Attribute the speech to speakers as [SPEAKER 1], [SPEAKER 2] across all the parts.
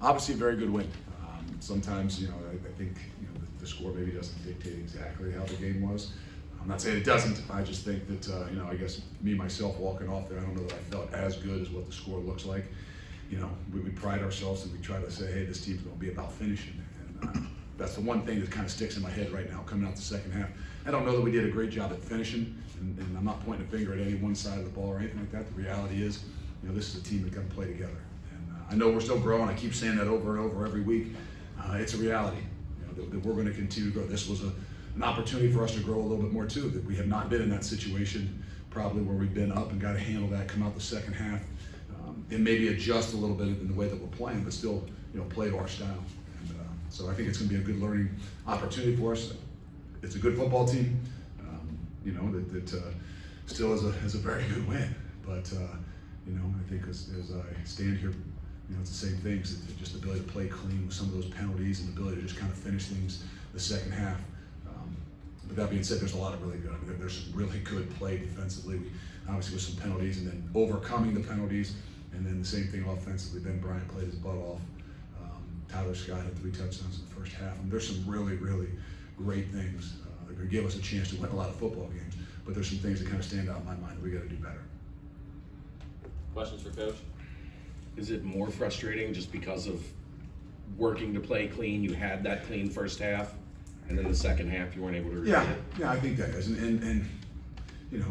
[SPEAKER 1] Obviously a very good win. Sometimes, I think, the score maybe doesn't dictate exactly how the game was. I'm not saying it doesn't. I just think that, I guess me, myself, walking off there, I don't know that I felt as good as what the score looks like. We pride ourselves and we try to say, hey, this team's going to be about finishing. And that's the one thing that kind of sticks in my head right now coming out the second half. I don't know that we did a great job at finishing, and I'm not pointing a finger at any one side of the ball or anything like that. The reality is, this is a team that can play together. And I know we're still growing. I keep saying that over and over every week. It's a reality that we're going to continue to grow. This was an opportunity for us to grow a little bit more too, that we have not been in that situation probably where we've been up and got to handle that, come out the second half, and maybe adjust a little bit in the way that we're playing, but still play to our style. And so I think it's going to be a good learning opportunity for us. It's a good football team, that still is a very good win. But I think as I stand here, it's the same things. It's just the ability to play clean with some of those penalties and the ability to just kind of finish things the second half. But that being said, there's a lot of really good. There's some really good play defensively. Obviously with some penalties and then overcoming the penalties, and then the same thing offensively. Ben Bryant played his butt off. Tyler Scott had 3 touchdowns in the first half. There's some really, really great things that are going to give us a chance to win a lot of football games. But there's some things that kind of stand out in my mind that we got to do better.
[SPEAKER 2] Questions for Coach?
[SPEAKER 3] Is it more frustrating just because of working to play clean? You had that clean first half, and then the second half you weren't able to repeat it?
[SPEAKER 1] Yeah, I think that is. And you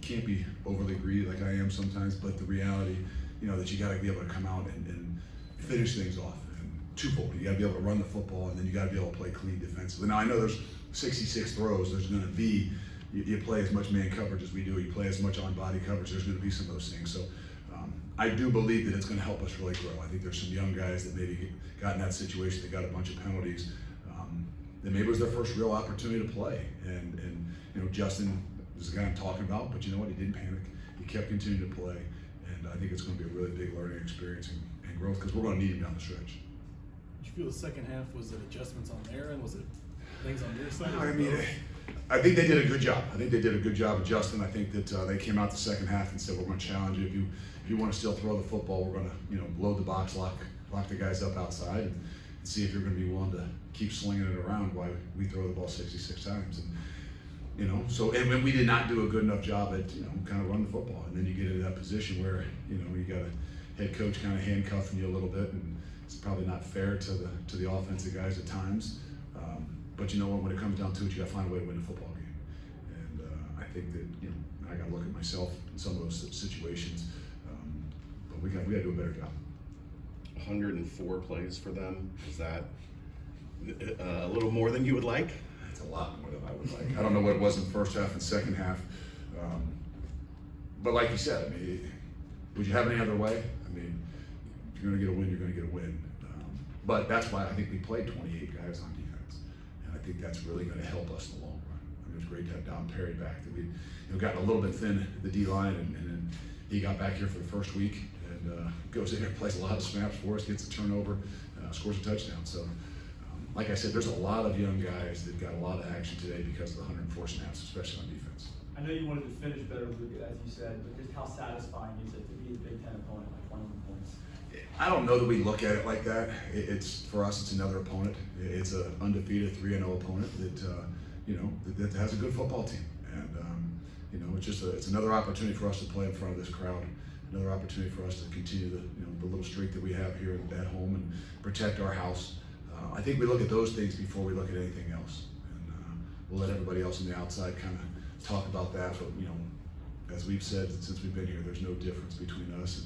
[SPEAKER 1] can't be overly greedy like I am sometimes, but the reality, that you got to be able to come out and finish things off. And twofold, you got to be able to run the football, and then you got to be able to play clean defensively. Now I know there's 66 throws. There's going to be, you play as much man coverage as we do. You play as much on body coverage. There's going to be some of those things. So I do believe that it's going to help us really grow. I think there's some young guys that maybe got in that situation. They got a bunch of penalties. That maybe it was their first real opportunity to play. And Justin is the guy I'm talking about, but you know what? He didn't panic. He kept continuing to play. And I think it's going to be a really big learning experience and growth because we're going to need him down the stretch.
[SPEAKER 4] Did you feel the second half, was it adjustments on their end? Was it things on your side?
[SPEAKER 1] I think they did a good job. I think they did a good job adjusting. I think that they came out the second half and said, we're going to challenge you. If you want to still throw the football, we're going to load the box, lock the guys up outside, and see if you're going to be willing to keep slinging it around while we throw the ball 66 times. And and we did not do a good enough job at kind of run the football. And then you get into that position where you got a head coach kind of handcuffing you a little bit, and it's probably not fair to the offensive guys at times. But when it comes down to it, you got to find a way to win a football game. And I think that I got to look at myself in some of those situations. But we got to do a better job.
[SPEAKER 3] 104 plays for them. Is that a little more than you would like?
[SPEAKER 1] It's a lot more than I would like. I don't know what it was in the first half and second half. But like you said, would you have any other way? If you're going to get a win, you're going to get a win. But that's why I think we played 28 guys on defense. And I think that's really going to help us in the long run. It was great to have Don Perry back. That we'd gotten a little bit thin at the D-line, and then he got back here for the first week and goes in there, plays a lot of snaps for us, gets a turnover, scores a touchdown. So, like I said, there's a lot of young guys that got a lot of action today because of the 104 snaps, especially on defense.
[SPEAKER 5] I know you wanted to finish better, Luke, as you said, but just how satisfying is it to be a Big Ten opponent like 21 points?
[SPEAKER 1] I don't know that we look at it like that. It's for us, it's another opponent. It's an undefeated 3-0 opponent that has a good football team, and it's another opportunity for us to play in front of this crowd. Another opportunity for us to continue the little streak that we have here at home and protect our house. I think we look at those things before we look at anything else, and we'll let everybody else on the outside kind of talk about that. But as we've said since we've been here, there's no difference between us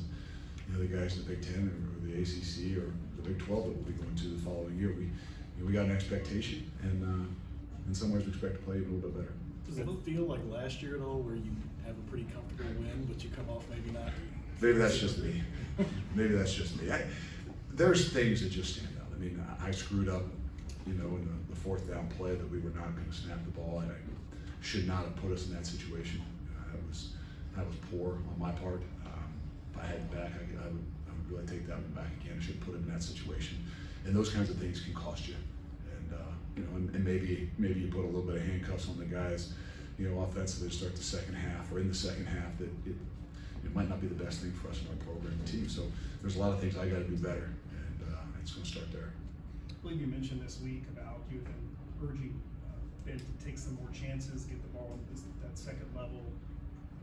[SPEAKER 1] and the guys in the Big Ten or the ACC or the Big 12 that we'll be going to the following year. We got an expectation, and in some ways we expect to play even a little bit better.
[SPEAKER 4] Does it feel like last year at all, where you have a pretty comfortable win, but you come off maybe not?
[SPEAKER 1] Maybe that's just me. Maybe that's just me. There's things that just stand out. I screwed up, in the fourth down play that we were not going to snap the ball. I should not have put us in that situation. That was poor on my part. If I had it back, I would really take that one back again. I should have put him in that situation. And those kinds of things can cost you. And maybe you put a little bit of handcuffs on the guys, offensively to start the second half, or in the second half, that it might not be the best thing for us in our program and team. So there's a lot of things I got to do better, it's going to start there.
[SPEAKER 6] I believe you mentioned this week about you have been urging Ben to take some more chances, get the ball at that second level.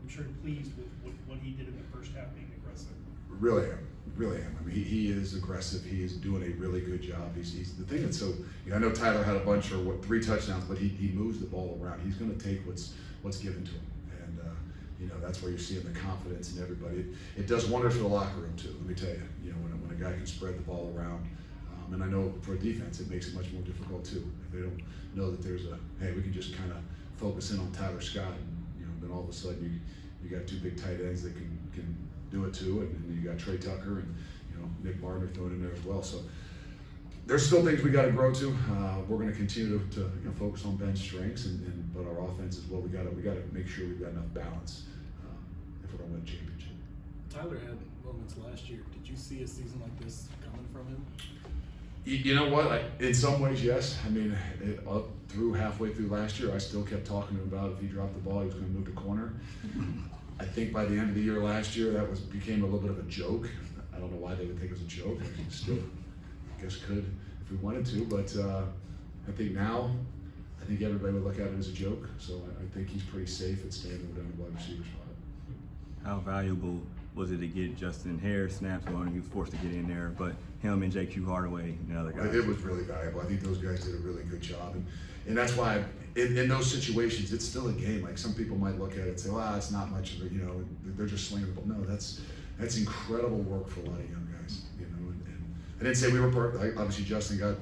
[SPEAKER 6] I'm sure you're pleased with what he did in the first half, being aggressive.
[SPEAKER 1] Really am. I mean, he is aggressive. He is doing a really good job. He's the thing that's so. I know Tyler had a bunch or 3 touchdowns, but he moves the ball around. He's going to take what's given to him, and that's where you're seeing the confidence in everybody. It does wonders for the locker room too. Let me tell you, when a guy can spread the ball around, and I know for a defense it makes it much more difficult too. If they don't know that there's hey, we can just kind of focus in on Tyler Scott, and then all of a sudden you got 2 big tight ends that can do it too, and you got Trey Tucker and Nick Martin thrown in there as well. So there's still things we got to grow to. We're going to continue to focus on Ben's strengths, but our offense as well. We got to make sure we've got enough balance if we're going to win a championship.
[SPEAKER 4] Tyler had moments last year. Did you see a season like this coming from him?
[SPEAKER 1] You know what? In some ways, yes. I mean, halfway through last year, I still kept talking to him about if he dropped the ball, he was going to move the corner. I think by the end of the year last year, that became a little bit of a joke. I don't know why they would think it was a joke. I still, I guess, could if we wanted to, but I think now, I think everybody would look at it as a joke. So I think he's pretty safe at staying down the wide receiver spot.
[SPEAKER 7] How valuable was it to get Justin Harris snaps on? He was forced to get in there, but him and J.Q. Hardaway and the other guys.
[SPEAKER 1] It was really valuable. I think those guys did a really good job, and that's why in those situations it's still a game. Like some people might look at it and say, "Well, it's not much of it." They're just slinging the ball. No, that's incredible work for a lot of young guys. And I didn't say we were perfect. Obviously, Justin got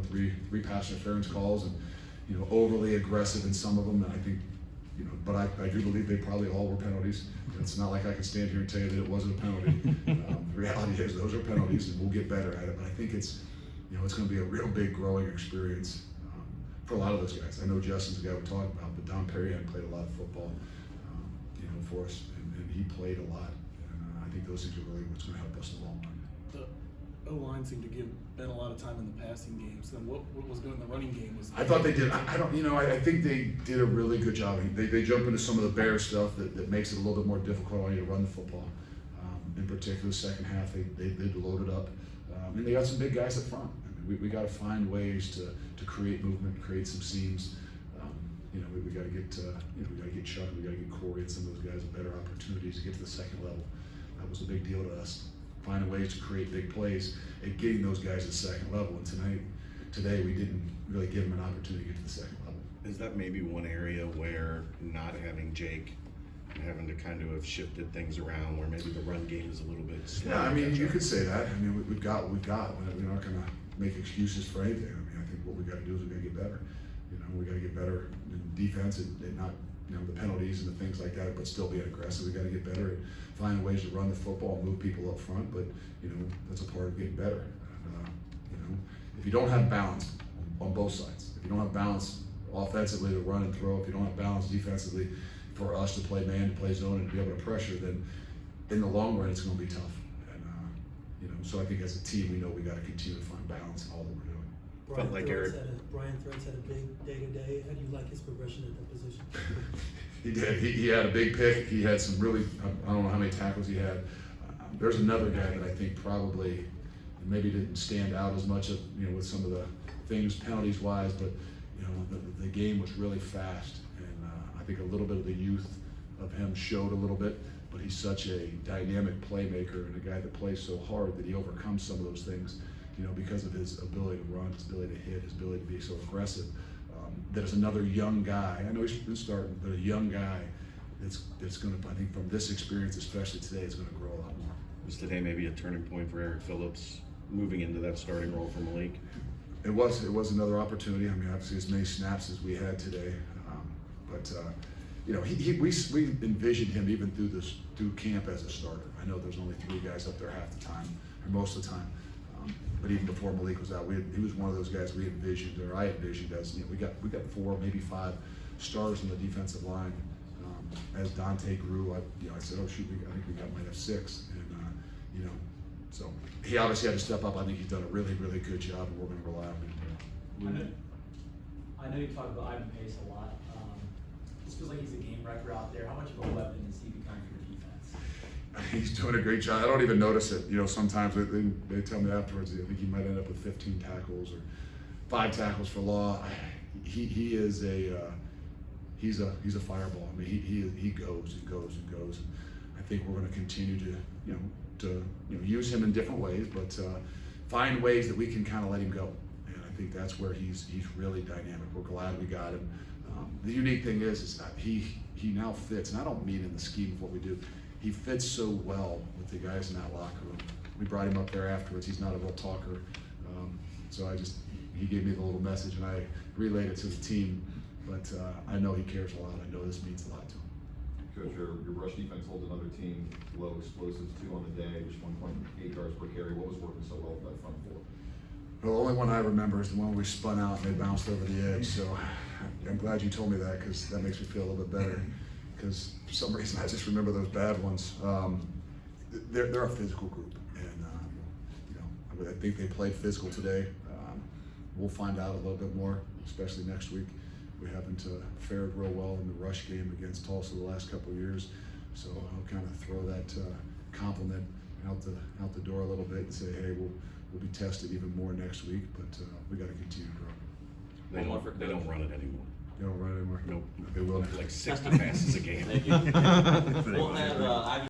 [SPEAKER 1] three pass interference calls and overly aggressive in some of them. And I think but I do believe they probably all were penalties. It's not like I can stand here and tell you that it wasn't a penalty. The reality is those are penalties, and we'll get better at it. But I think it's it's going to be a real big growing experience for a lot of those guys. I know Justin's the guy we're talking about, but Don Perry had played a lot of football, for us, and he played a lot. And I think those things are really what's going to help us in the long run.
[SPEAKER 4] The O-line seemed to give Ben a lot of time in the passing game. So then what was going in the running game?
[SPEAKER 1] I thought they did. I don't. I think they did a really good job. They jump into some of the Bear stuff that makes it a little bit more difficult on you to run the football. In particular, the second half they loaded up, and they got some big guys up front. I mean, we got to find ways to create movement, create some seams. We got to get Chuck, we got to get Corey and some of those guys better opportunities to get to the second level. That was a big deal to us. Finding ways to create big plays and getting those guys to the second level. And today we didn't really give them an opportunity to get to the second level.
[SPEAKER 3] Is that maybe one area where not having Jake and having to kind of have shifted things around, where maybe the run game is a little bit slow?
[SPEAKER 1] Yeah, I mean, you could say that. I mean, we've got what we've got. We're not going to make excuses for anything. I mean, I think what we got to do is we got to get better. We got to get better in defense and not the penalties and the things like that, but still being aggressive. We got to get better at finding ways to run the football and move people up front. But that's a part of getting better. And, if you don't have balance on both sides, if you don't have balance offensively to run and throw, if you don't have balance defensively for us to play man, to play zone, and to be able to pressure, then in the long run it's going to be tough. And so I think as a team we know we got to continue to find balance in all that we're doing.
[SPEAKER 3] Felt like Eric.
[SPEAKER 8] Brian Threats had a big day-to-day. How do you like his progression at that position?
[SPEAKER 1] He did. He had a big pick. He had some really, I don't know how many tackles he had. There's another guy that I think probably maybe didn't stand out as much of, with some of the things penalties wise, but the game was really fast, and I think a little bit of the youth of him showed a little bit. But he's such a dynamic playmaker and a guy that plays so hard that he overcomes some of those things. Because of his ability to run, his ability to hit, his ability to be so aggressive. There's another young guy, I know he's been starting, but a young guy that's going to, I think from this experience, especially today, is going to grow a lot more.
[SPEAKER 3] Was today maybe a turning point for Eric Phillips moving into that starting role for Malik?
[SPEAKER 1] It was another opportunity. I mean, obviously as many snaps as we had today. But we envisioned him even through camp as a starter. I know there's only 3 guys up there half the time, or most of the time. But even before Malik was out, he was one of those guys we envisioned, or I envisioned as we got 4, maybe 5 stars on the defensive line. As Dante grew, I said, oh shoot, I think we might have 6, and so he obviously had to step up. I think he's done a really, really good job, and we're going to rely on him.
[SPEAKER 5] I know you talk about Ivan Pace a lot. This feels like he's a game wrecker out there. How much of a weapon has he become for your defense?
[SPEAKER 1] He's doing a great job. I don't even notice it. You know, sometimes they tell me afterwards. I think he might end up with 15 tackles or 5 tackles for loss. He is he's a fireball. I mean, he goes and goes and goes. I think we're going to continue to use him in different ways, but find ways that we can kind of let him go. And I think that's where he's really dynamic. We're glad we got him. The unique thing is that he now fits, and I don't mean in the scheme of what we do. He fits so well with the guys in that locker room. We brought him up there afterwards. He's not a real talker, so he gave me the little message, and I relayed it to the team. But I know he cares a lot. I know this means a lot to him.
[SPEAKER 9] Coach, your rush defense holds another team low explosives 2 on the day, just 1.8 yards per carry. What was working so well with that front 4?
[SPEAKER 1] Well, the only one I remember is the one we spun out and they bounced over the edge. So I'm glad you told me that, because that makes me feel a little bit better. Because for some reason I just remember those bad ones. They're a physical group, and I think they played physical today. We'll find out a little bit more, especially next week. We haven't fared real well in the rush game against Tulsa the last couple of years, so I'll kind of throw that compliment out the door a little bit and say, hey, we'll be tested even more next week, but we got to continue to grow.
[SPEAKER 2] One more for
[SPEAKER 3] They don't run it anymore.
[SPEAKER 1] You don't run anymore?
[SPEAKER 3] Nope.
[SPEAKER 1] They will.
[SPEAKER 3] Like 60 passes a game.
[SPEAKER 2] Thank you. We'll have